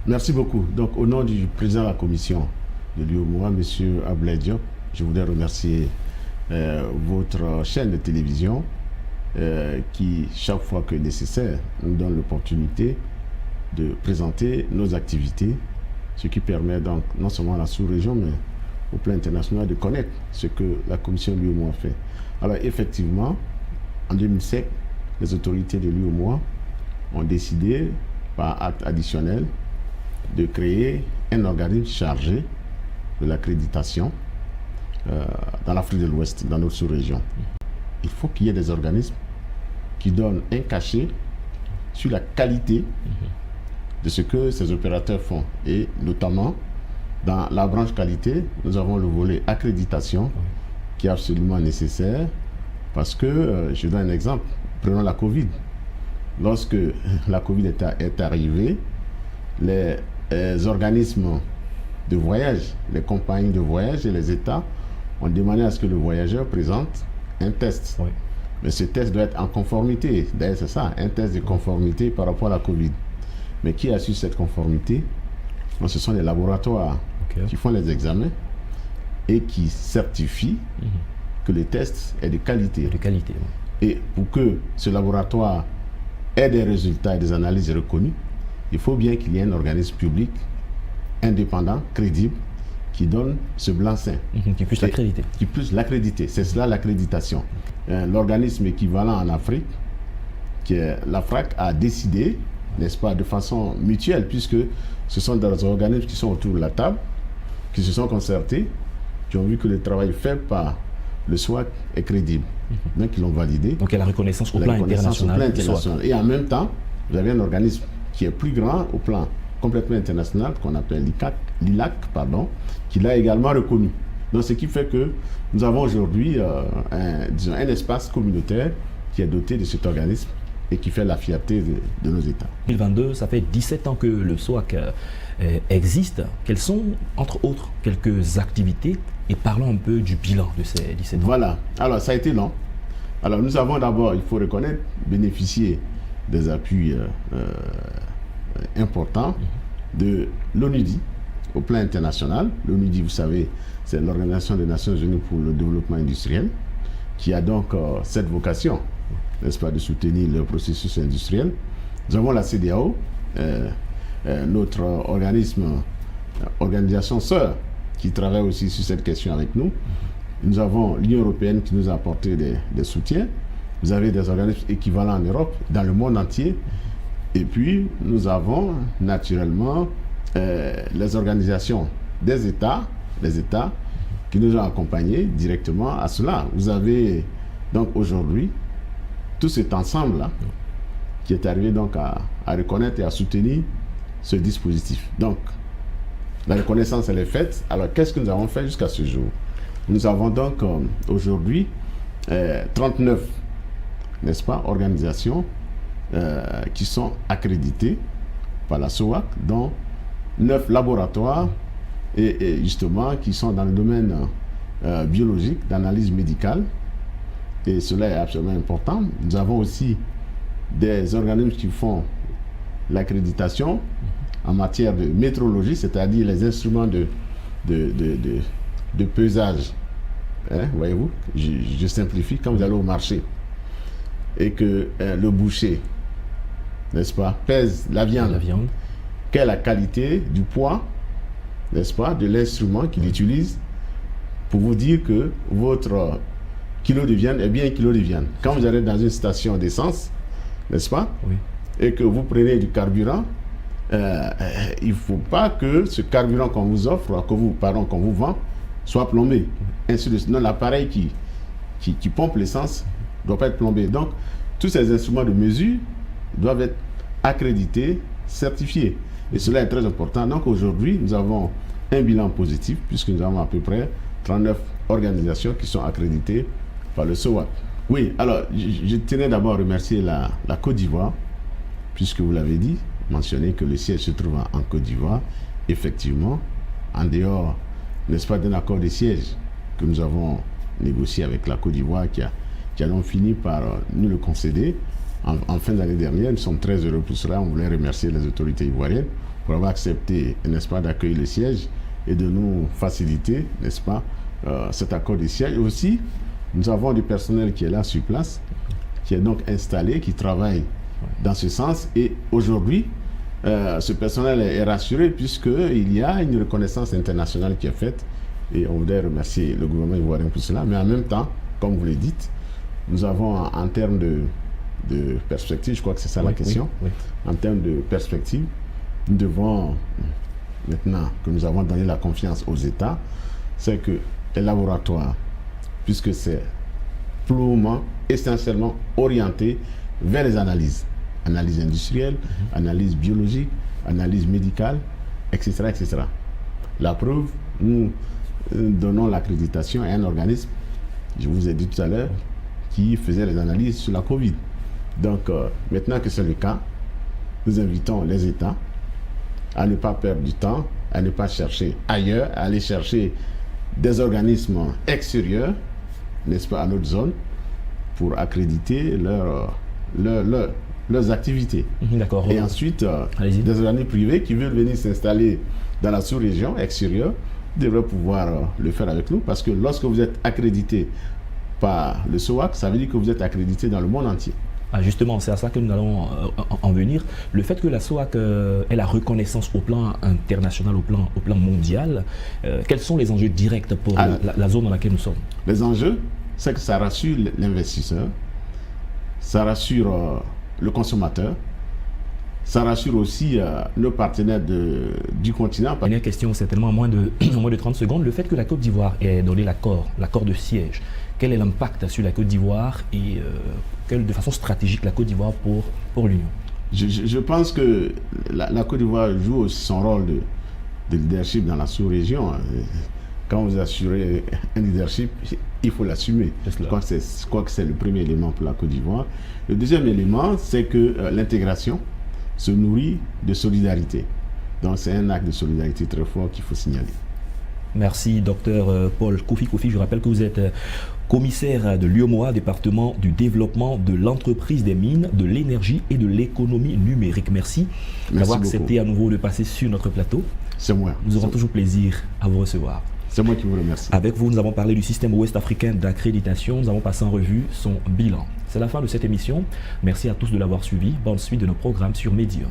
Merci beaucoup. Donc, au nom du président de la commission de l'UEMOA, M. Ablaye Diop, je voudrais remercier votre chaîne de télévision qui, chaque fois que nécessaire, nous donne l'opportunité de présenter nos activités, ce qui permet donc non seulement à la sous-région, mais au plan international de connaître ce que la commission de l'UEMOA fait. Alors effectivement, en 2007, les autorités de l'UEMOA ont décidé, par acte additionnel, de créer un organisme chargé de l'accréditation dans l'Afrique de l'Ouest, dans notre sous-région. Il faut qu'il y ait des organismes qui donnent un cachet sur la qualité de ce que ces opérateurs font. Et notamment, dans la branche qualité, nous avons le volet accréditation qui est absolument nécessaire parce que, je donne un exemple, prenons la Covid. Lorsque la Covid est arrivée, les organismes de voyage, les compagnies de voyage et les États ont demandé à ce que le voyageur présente un test. Oui. Mais ce test doit être en conformité. D'ailleurs, c'est ça, un test de conformité par rapport à la Covid. Mais qui assure cette conformité? Donc, ce sont les laboratoires qui font les examens et qui certifient que le test est de qualité. De qualité, oui. Et pour que ce laboratoire ait des résultats et des analyses reconnues, il faut bien qu'il y ait un organisme public indépendant, crédible, qui donne ce blanc-seing. Qui puisse l'accréditer. Qui puisse l'accréditer. C'est cela l'accréditation. L'organisme équivalent en Afrique, qui est l'AFRAC, a décidé, n'est-ce pas, de façon mutuelle, puisque ce sont des organismes qui sont autour de la table, qui se sont concertés, qui ont vu que le travail fait par le SWAC est crédible. Donc ils l'ont validé. Donc il y a la reconnaissance au plan international. Et en même temps, vous avez un organisme qui est plus grand au plan complètement international, qu'on appelle l'ILAC, qui l'a également reconnu. Donc ce qui fait que nous avons aujourd'hui un espace communautaire qui est doté de cet organisme et qui fait la fierté de nos États. 2022, ça fait 17 ans que le SWAC existe. Quelles sont, entre autres, quelques activités? Et parlons un peu du bilan de ces 17 ans. Voilà. Alors, ça a été long. Alors, nous avons d'abord, il faut reconnaître, bénéficié des appuis importants de l'ONUDI au plan international. L'ONUDI, vous savez, c'est l'Organisation des Nations Unies pour le développement industriel, qui a donc cette vocation, n'est-ce pas, de soutenir le processus industriel. Nous avons la CEDEAO, notre organisation sœur, qui travaille aussi sur cette question avec nous. Nous avons l'Union européenne qui nous a apporté des soutiens. Vous avez des organismes équivalents en Europe, dans le monde entier. Et puis, nous avons naturellement les organisations des États, les États qui nous ont accompagnés directement à cela. Vous avez donc aujourd'hui tout cet ensemble-là qui est arrivé donc à reconnaître et à soutenir ce dispositif. Donc, la reconnaissance, elle est faite. Alors, qu'est-ce que nous avons fait jusqu'à ce jour? Nous avons donc aujourd'hui 39, n'est-ce pas, organisations qui sont accréditées par la SOAC, dont 9 laboratoires et justement qui sont dans le domaine biologique, d'analyse médicale. Et cela est absolument important. Nous avons aussi des organismes qui font l'accréditation en matière de métrologie, c'est-à-dire les instruments de pesage. Hein, voyez-vous, je simplifie. Quand vous allez au marché et que le boucher, n'est-ce pas, pèse la viande, quelle est la qualité du poids, n'est-ce pas, de l'instrument qu'il utilise pour vous dire que votre kilo de viande est bien un kilo de viande. Quand vous allez dans une station d'essence, n'est-ce pas, et que vous prenez du carburant, il ne faut pas que ce carburant qu'on vous offre, qu'on vous vend, soit plombé. Ainsi de suite. Non, l'appareil qui pompe l'essence ne doit pas être plombé. Donc, tous ces instruments de mesure doivent être accrédités, certifiés. Et cela est très important. Donc, aujourd'hui, nous avons un bilan positif, puisque nous avons à peu près 39 organisations qui sont accréditées par le SOAC. Oui, alors, je tenais d'abord à remercier la Côte d'Ivoire, puisque vous l'avez dit, mentionné que le siège se trouve en Côte d'Ivoire. Effectivement, en dehors, n'est-ce pas, d'un accord de siège que nous avons négocié avec la Côte d'Ivoire, qui a donc fini par nous le concéder en fin d'année dernière. Nous sommes très heureux pour cela. On voulait remercier les autorités ivoiriennes pour avoir accepté, n'est-ce pas, d'accueillir le siège et de nous faciliter, n'est-ce pas, cet accord de siège. Et aussi, nous avons du personnel qui est là sur place, qui est donc installé, qui travaille dans ce sens. Et aujourd'hui, ce personnel est rassuré puisqu'il y a une reconnaissance internationale qui est faite. Et on voudrait remercier le gouvernement ivoirien pour cela. Mais en même temps, comme vous le dites, nous avons en termes de perspective, je crois que c'est ça la question, en termes de perspective, nous devons, maintenant que nous avons donné la confiance aux États, c'est que les laboratoires, puisque c'est purement, essentiellement orienté vers les analyses industrielles, analyses biologiques, analyses médicales, etc., etc. La preuve, nous donnons l'accréditation à un organisme, je vous ai dit tout à l'heure, qui faisait les analyses sur la Covid. Donc, maintenant que c'est le cas, nous invitons les États à ne pas perdre du temps, à ne pas chercher ailleurs, à aller chercher des organismes extérieurs, n'est-ce pas, à notre zone, pour accréditer leurs activités. D'accord. Et ensuite, des organismes privés qui veulent venir s'installer dans la sous-région extérieure devraient pouvoir le faire avec nous, parce que lorsque vous êtes accrédité par le SOAC, ça veut dire que vous êtes accrédité dans le monde entier. Ah justement, c'est à ça que nous allons en venir. Le fait que la SOAC ait la reconnaissance au plan international, au plan mondial, quels sont les enjeux directs pour la zone dans laquelle nous sommes? Les enjeux, c'est que ça rassure l'investisseur, ça rassure le consommateur, ça rassure aussi nos partenaires du continent. Dernière question, certainement en moins de 30 secondes. Le fait que la Côte d'Ivoire ait donné l'accord de siège, quel est l'impact sur la Côte d'Ivoire et de façon stratégique la Côte d'Ivoire pour l'Union? Je pense que la Côte d'Ivoire joue aussi son rôle de leadership dans la sous-région. Quand vous assurez un leadership, il faut l'assumer. Je crois que c'est le premier élément pour la Côte d'Ivoire. Le deuxième élément, c'est que l'intégration se nourrit de solidarité. Donc c'est un acte de solidarité très fort qu'il faut signaler. Merci, docteur Paul Kofi. Je rappelle que vous êtes commissaire de l'UEMOA, département du développement de l'entreprise des mines, de l'énergie et de l'économie numérique. Merci d'avoir accepté à nouveau de passer sur notre plateau. C'est moi. Nous aurons toujours plaisir à vous recevoir. C'est moi qui vous remercie. Avec vous, nous avons parlé du système ouest-africain d'accréditation. Nous avons passé en revue son bilan. C'est la fin de cette émission. Merci à tous de l'avoir suivi. Bonne suite de nos programmes sur Medium.